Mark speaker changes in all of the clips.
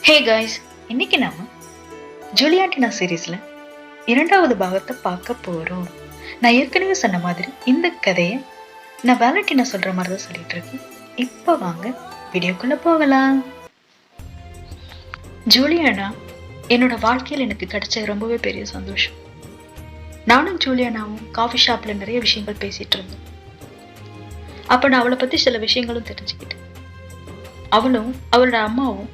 Speaker 1: Hey guys, இன்னைக்கு நாம ஜூலியாண்டினா சீரீஸ்ல இரண்டாவது பாகத்தை பார்க்க போறோம். நான் ஏற்கனவே சொன்ன மாதிரி இந்த கதையை நான் வேலண்டினா சொல்ற மாதிரி தான் சொல்லிட்டு இருக்கேன். இப்போ வாங்க வீடியோக்குள்ள போகலாம். ஜூலியானா என்னோட வாழ்க்கையில் எனக்கு கிடைச்ச ரொம்பவே பெரிய சந்தோஷம். நானும் ஜூலியானாவும் காஃபி ஷாப்ல நிறைய விஷயங்கள் பேசிட்டு இருந்தோம். அப்ப நான் அவளை பத்தி சில விஷயங்களும் தெரிஞ்சுக்கிட்டேன். அவளும் அவளோட அம்மாவும்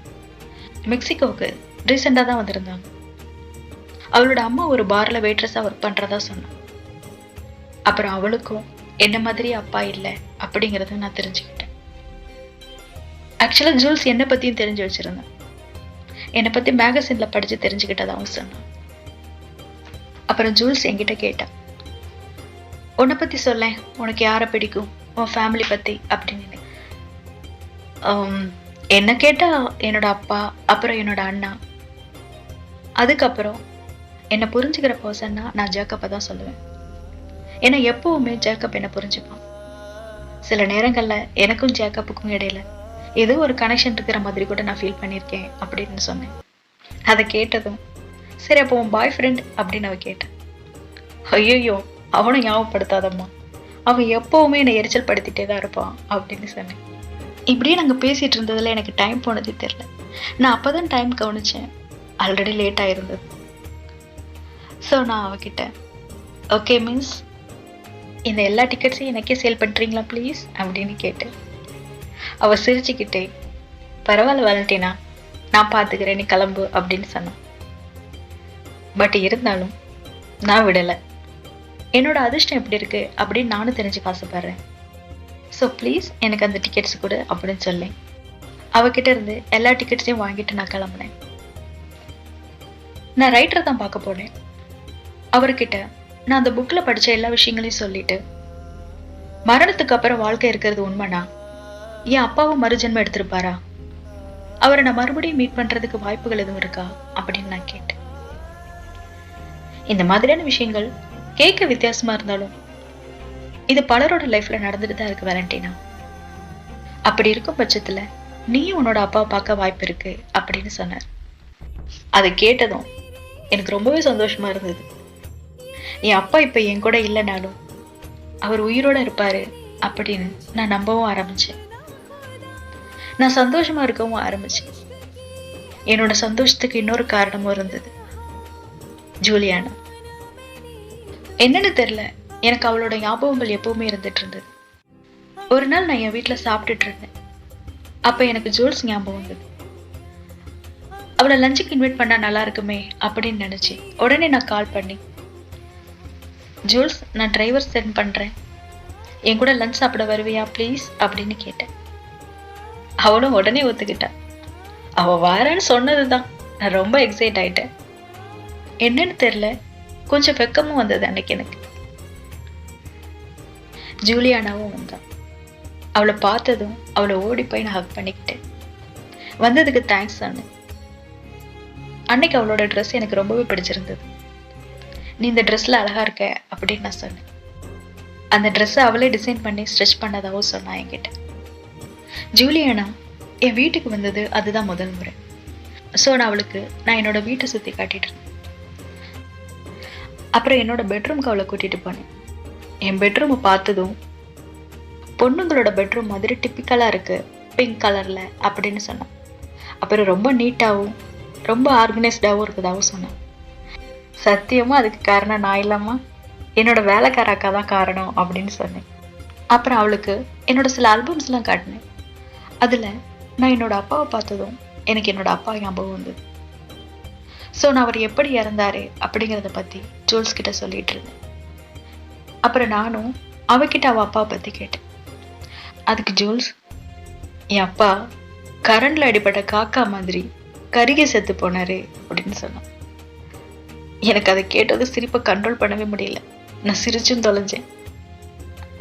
Speaker 1: மெக்சிகோவுக்கு ரீசெண்டாக தான் வந்திருந்தாங்க. அவளோட அம்மா ஒரு பார்ல வெயிட்ரஸாக ஒர்க் பண்ணுறதா சொன்னான். அப்புறம் அவளுக்கும் என்ன மாதிரி அப்பா இல்லை அப்படிங்கிறத நான் தெரிஞ்சுக்கிட்டேன். ஆக்சுவலாக ஜூல்ஸ் என்னை பற்றியும் தெரிஞ்சு வச்சுருந்தேன். என்னை பற்றி மேகசினில் படித்து தெரிஞ்சுக்கிட்டதாகவும் சொன்னான். அப்புறம் ஜூல்ஸ் என்கிட்ட கேட்டான், உன்னை பற்றி சொல்ல, உனக்கு யாரை பிடிக்கும், உன் ஃபேமிலி பற்றி அப்படின்னு. என்ன கேட்டா என்னோட அப்பா, அப்புறம் என்னோட அண்ணா, அதுக்கப்புறம் என்னை புரிஞ்சுக்கிற பர்சன்னா நான் ஜேக்கப்பை தான் சொல்லுவேன். ஏன்னா எப்பவுமே ஜேக்கப் என்னை புரிஞ்சுப்பான். சில நேரங்கள்ல எனக்கும் ஜேக்கப்புக்கும் இடையில ஏதோ ஒரு கனெக்ஷன் இருக்கிற மாதிரி கூட நான் ஃபீல் பண்ணியிருக்கேன் அப்படின்னு சொன்னேன். அதை கேட்டதும், சரி அப்போ உன் பாய் ஃப்ரெண்ட் அப்படின்னு அவ கேட்டேன். ஐயோ, அவனை ஞாபகப்படுத்தாதம்மா, அவன் எப்பவுமே என்னை எரிச்சல் படுத்திட்டே தான் இருப்பான் அப்படின்னு சொன்னேன். இப்படியே நாங்கள் பேசிட்டு இருந்ததுல எனக்கு டைம் போனதே தெரியல. நான் அப்போதான் டைம் கவனிச்சேன், ஆல்ரெடி லேட் ஆயிருந்தது. ஸோ நான் அவகிட்ட, ஓகே மிஸ், இந்த எல்லா டிக்கெட்ஸையும் எனக்கே சேல் பண்ணுறீங்களா ப்ளீஸ் அப்படின்னு கேட்டேன். அவள் சிரிச்சுக்கிட்டே, பரவாயில்ல வேலண்டினா, நான் பார்த்துக்கிறேன், நீ கிளம்பு அப்படின்னு சொன்னான். பட் இருந்தாலும் நான் விடலை. என்னோட அதிர்ஷ்டம் எப்படி இருக்கு அப்படின்னு நானும் தெரிஞ்சுக்க ஆசைப்படுறேன். ஸோ ப்ளீஸ் எனக்கு அந்த டிக்கெட்ஸ் கொடு அப்படின்னு சொல்லி அவகிட்ட இருந்து எல்லா டிக்கெட்ஸையும் வாங்கிட்டு நான் கிளம்புனேன். நான் ரைட்டரை தான் பார்க்க போனேன். அவர்கிட்ட நான் அந்த புக்கில் படித்த எல்லா விஷயங்களையும் சொல்லிட்டு, மரணத்துக்கு அப்புறம் வாழ்க்கை இருக்கிறது உண்மைனா என் அப்பாவும் மறுஜென்மம் எடுத்திருப்பாரா, அவரை நான் மறுபடியும் மீட் பண்ணுறதுக்கு வாய்ப்புகள் எதுவும் இருக்கா அப்படின்னு நான் கேட்டேன். இந்த மாதிரியான விஷயங்கள் கேட்க வித்தியாசமா இருந்தாலும் இது பலரோட லைஃப்ல நடந்துட்டு தான் இருக்கு வேலண்டினா. அப்படி இருக்கும் பட்சத்துல நீயும் உன்னோட அப்பாவை பார்க்க வாய்ப்பு இருக்கு அப்படின்னு சொன்னார். அதை கேட்டதும் எனக்கு ரொம்பவே சந்தோஷமா இருந்தது. என் அப்பா இப்ப என் கூட இல்லைனாலும் அவர் உயிரோட இருப்பாரு அப்படின்னு நான் நம்பவும் ஆரம்பிச்சேன். நான் சந்தோஷமா இருக்கவும் ஆரம்பிச்சேன். என்னோட சந்தோஷத்துக்கு இன்னொரு காரணமும் இருந்தது, ஜூலியானா. என்னன்னு தெரியல, எனக்கு அவளோட ஞாபகங்கள் எப்பவுமே இருந்துட்டு இருந்தது. ஒரு நாள் நான் என் வீட்டில் சாப்பிட்டுட்டு இருந்தேன். அப்போ எனக்கு ஜூல்ஸ் ஞாபகம் வந்தது. அவளை லஞ்சுக்கு இன்வைட் பண்ணா நல்லா இருக்குமே அப்படின்னு நினைச்சு உடனே நான் கால் பண்ணி, ஜூல்ஸ், நான் டிரைவர் சென்ட் பண்றேன், என் கூட லஞ்ச் சாப்பிட வருவியா ப்ளீஸ் அப்படின்னு கேட்டேன். அவளும் உடனே ஒத்துக்கிட்டா. அவ வாரான்னு சொன்னதுதான் நான் ரொம்ப எக்ஸைட் ஆயிட்டேன். என்னன்னு தெரியல, கொஞ்சம் வெக்கமும் வந்தது அன்னைக்கு எனக்கு. ஜூலியானாவும் வந்தான். அவளை பார்த்ததும் அவளை ஓடி போய் நான் ஹக் பண்ணிக்கிட்டேன். வந்ததுக்கு தேங்க்ஸ் சொன்னேன். அன்னைக்கு அவளோட ட்ரெஸ் எனக்கு ரொம்பவே பிடிச்சிருந்தது. நீ இந்த ட்ரெஸ்ல அழகா இருக்க அப்படின்னு நான் சொன்னேன். அந்த ட்ரெஸ்ஸை அவளே டிசைன் பண்ணி ஸ்டிச் பண்ணதாகவும் சொன்னான் என்கிட்ட. ஜூலியானா என் வீட்டுக்கு வந்தது அதுதான் முதல் முறை. ஸோ நான் என்னோட வீட்டை சுற்றி காட்டிட்டு இருந்தேன். அப்புறம் என்னோட பெட்ரூம்க்கு அவளை கூட்டிட்டு போனேன். என் பெட்ரூமை பார்த்ததும், பொண்ணுங்களோட பெட்ரூம் மாதிரி டிப்பிக்கலா இருக்கு, பிங்க் கலர்ல அப்படின்னு சொன்னான். அப்புறம் ரொம்ப நீட்டாகவும் ரொம்ப ஆர்கனைஸ்டாகவும் இருக்குதாகவும் சொன்னான். சத்தியமா அதுக்கு காரணம் நான் இல்லாமா, என்னோட வேலைக்கார அக்கா தான் காரணம் அப்படின்னு சொன்னேன். அப்புறம் அவளுக்கு என்னோட சில ஆல்பம்ஸ்லாம் காட்டினேன். அதுல நான் என்னோட அப்பாவை பார்த்ததும் எனக்கு என்னோட அப்பா ஞாபகம் வந்தது. ஸோ நான் அவர் எப்படி இறந்தாரு அப்படிங்கிறத பத்தி ஜூல்ஸ் கிட்ட சொல்லிட்டு இருந்தேன். அப்புறம் நானும் அவகிட்ட அவ அப்பாவை பத்தி கேட்டேன். அதுக்கு ஜூல்ஸ், என் அப்பா கரண்ட்ல அடிப்பட்ட காக்கா மாதிரி கருகி செத்து போனாரு அப்படின்னு சொன்னான். எனக்கு அதை கேட்டது சிரிப்பை கண்ட்ரோல் பண்ணவே முடியல. நான் சிரிச்சும் தொலைஞ்சேன்.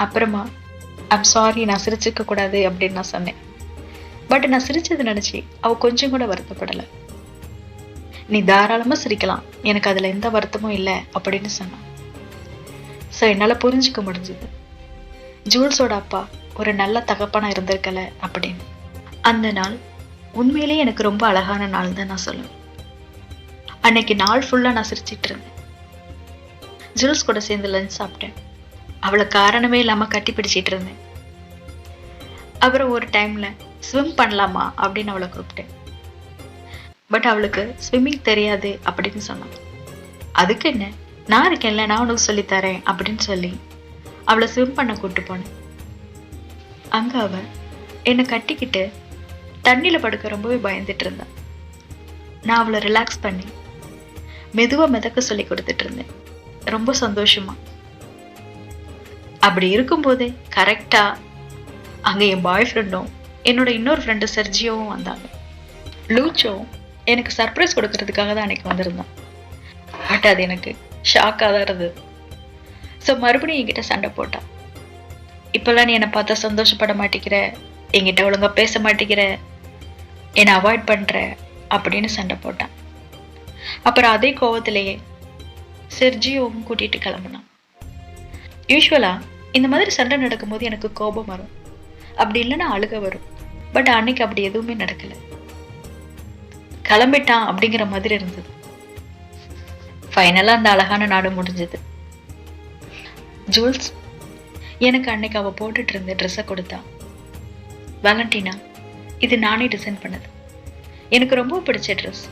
Speaker 1: அப்புறமா ஐம் சாரி, நான் சிரிச்சிருக்க கூடாது அப்படின்னு நான் சொன்னேன். பட் நான் சிரிச்சது நினைச்சு அவ கொஞ்சம் கூட வருத்தப்படலை. நீ தாராளமா சிரிக்கலாம், எனக்கு அதுல எந்த வருத்தமும் இல்லை அப்படின்னு சொன்னான். ஸோ என்னால் புரிஞ்சுக்க முடிஞ்சது, ஜூல்ஸோட அப்பா ஒரு நல்ல தகப்பனா இருந்திருக்கல அப்படின்னு. அந்த நாள் உண்மையிலேயே எனக்கு ரொம்ப அழகான நாள் தான் நான் சொல்லுவேன். அன்னைக்கு நாள் ஃபுல்லா நான் சிரிச்சிட்டு இருந்தேன். ஜூல்ஸ் கூட சேர்ந்து லஞ்ச் சாப்பிட்டேன். அவளை காரணமே இல்லாம கட்டி பிடிச்சிட்டு இருந்தேன். அப்புறம் ஒரு டைம்ல ஸ்விம் பண்ணலாமா அப்படின்னு அவளை கூப்பிட்டேன். பட் அவளுக்கு ஸ்விம்மிங் தெரியாது அப்படின்னு சொன்னான். அதுக்கு என்ன, நான் இருக்கேன்ல, நான் உனக்கு சொல்லித்தரேன் அப்படின்னு சொல்லி அவளை ஸ்விம் பண்ண கூப்பிட்டு போனேன். அங்க அவ என்னை கட்டிக்கிட்டு தண்ணியில படுக்க ரொம்பவே பயந்துட்டு இருந்தான். நான் அவளை ரிலாக்ஸ் பண்ணி மெதுவா மிதக்க சொல்லி கொடுத்துட்டு இருந்தேன், ரொம்ப சந்தோஷமா. அப்படி இருக்கும்போதே கரெக்டா அங்க என் பாய் ஃப்ரெண்டும் என்னோட இன்னொரு ஃப்ரெண்டு செர்ஜியோவும் வந்தாங்க. லூச்சோ எனக்கு சர்ப்ரைஸ் கொடுக்கறதுக்காக தான் அன்னைக்கு வந்திருந்தான். பட் அது எனக்கு ஷாக்காக தான் இருந்தது. ஸோ மறுபடியும் என்கிட்ட சண்டை போட்டான். இப்பெல்லாம் நீ என்னை பார்த்தா சந்தோஷப்பட மாட்டேங்கிற, என்கிட்ட ஒழுங்கா பேச மாட்டேங்கிற, என்னை அவாய்ட் பண்ற அப்படின்னு சண்டை போட்டான். அப்புறம் அதே கோவத்திலேயே செர்ஜியோவும் கூட்டிட்டு கிளம்புனான். யூஸ்வலா இந்த மாதிரி சண்டை நடக்கும்போது எனக்கு கோபம் வரும், அப்படி இல்லைன்னா அழுக வரும். பட் அன்னைக்கு அப்படி எதுவுமே நடக்கல. கிளம்பிட்டான் அப்படிங்கிற மாதிரி இருந்தது. ஃபைனலா அந்த அழகான நாடு முடிஞ்சது. ஜூல்ஸ் எனக்கு அன்னைக்கு அவ போட்டுட்டு இருந்த ட்ரெஸ்ஸை கொடுத்தா. வேலண்டினா, இது நானே டிசைன் பண்ணது, எனக்கு ரொம்ப பிடிச்ச ட்ரெஸ்,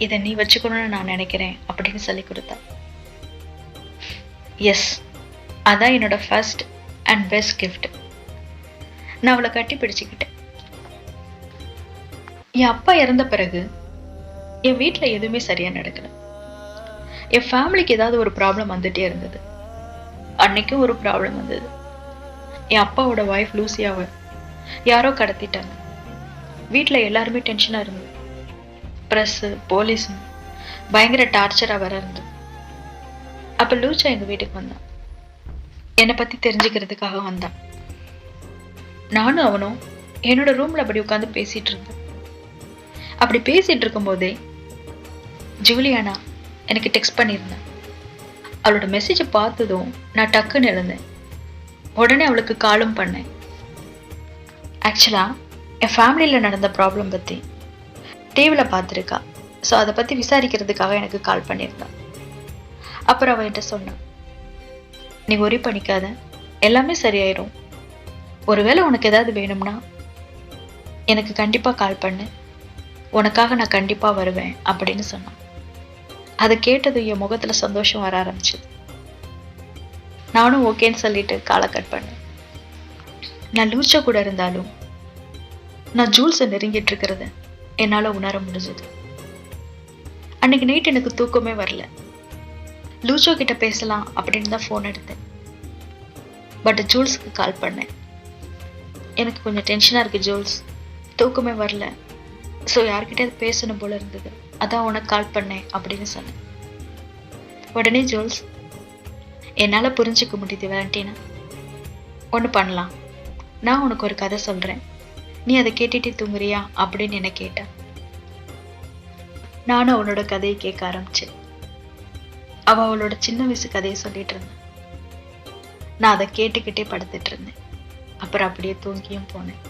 Speaker 1: இதை நீ வச்சுக்கணும்னு நான் நினைக்கிறேன் அப்படின்னு சொல்லி கொடுத்தா. எஸ், அதான் என்னோட ஃபர்ஸ்ட் அண்ட் பெஸ்ட் கிஃப்ட். நான் அவளை கட்டி பிடிச்சுக்கிட்டேன். என் அப்பா இறந்த பிறகு என் வீட்டில் எதுவுமே சரியா நடக்கல. என் ஃபேமிலிக்கு ஏதாவது ஒரு ப்ராப்ளம் வந்துட்டே இருந்தது. அன்னைக்கும் ஒரு ப்ராப்ளம் வந்தது. என் அப்பாவோட ஒய்ஃப் லூசியாவை யாரோ கடத்திட்டாங்க. வீட்டில் எல்லாருமே டென்ஷனாக இருந்தது. ப்ரெஸ்ஸு, போலீஸு பயங்கர டார்ச்சராக வர இருந்தது. அப்போ லூச்சா எங்கள் வீட்டுக்கு வந்தான். என்னை பற்றி தெரிஞ்சுக்கிறதுக்காக வந்தான். நானும் அவனும் என்னோட ரூமில் அப்படி உட்காந்து பேசிகிட்டு இருந்தோம். அப்படி பேசிகிட்டு இருக்கும்போதே ஜூலியானா எனக்கு டெக்ஸ்ட் பண்ணியிருந்தேன். அவளோட மெசேஜை பார்த்ததும் நான் டக்குன்னு எழுந்தேன். உடனே அவளுக்கு காலும் பண்ணேன். ஆக்சுவலாக என் ஃபேமிலியில் நடந்த ப்ராப்ளம் பற்றி டிவியில் பார்த்துருக்கா. ஸோ அதை பற்றி விசாரிக்கிறதுக்காக எனக்கு கால் பண்ணியிருந்தான். அப்புறம் அவன் என்கிட்ட சொன்னான், நீ ஒரி பண்ணிக்காத, எல்லாமே சரியாயிரும். ஒருவேளை உனக்கு ஏதாவது வேணும்னா எனக்கு கண்டிப்பாக கால் பண்ணு, உனக்காக நான் கண்டிப்பாக வருவேன் அப்படின்னு சொன்னான். அதை கேட்டது என் முகத்தில் சந்தோஷம் வர ஆரம்பிச்சது. நானும் ஓகேன்னு சொல்லிட்டு காலை கட் பண்ணேன். நான் லூச்சா கூட இருந்தாலும் நான் ஜூல்ஸை நெருங்கிட்டு இருக்கிறத என்னால் உணர முடிஞ்சது. அன்னைக்கு நைட் எனக்கு தூக்கமே வரல. லூச்சோ கிட்ட பேசலாம் அப்படின்னு தான் ஃபோன் எடுத்தேன். பட் ஜூல்ஸுக்கு கால் பண்ணேன். எனக்கு கொஞ்சம் டென்ஷனாக இருக்குது ஜூல்ஸ், தூக்கமே வரல, ஸோ யார்கிட்டயாவது பேசணும் போல இருந்தது, அதான் உனக்கு கால் பண்ணேன் அப்படின்னு சொன்னேன். உடனே ஜூல்ஸ், என்னால் புரிஞ்சுக்க முடியுது வேலண்டினா, ஒன்று பண்ணலாம், நான் உனக்கு ஒரு கதை சொல்கிறேன், நீ அதை கேட்டுட்டே தூங்குறியா அப்படின்னு என்ன கேட்டேன். நானும் அவளோட கதையை கேட்க ஆரம்பிச்சேன். அவளோட சின்ன வயசு கதையை சொல்லிட்டு இருந்தேன். நான் அதை கேட்டுக்கிட்டே படுத்துட்டு இருந்தேன். அப்புறம் அப்படியே தூங்கியும் போனேன்.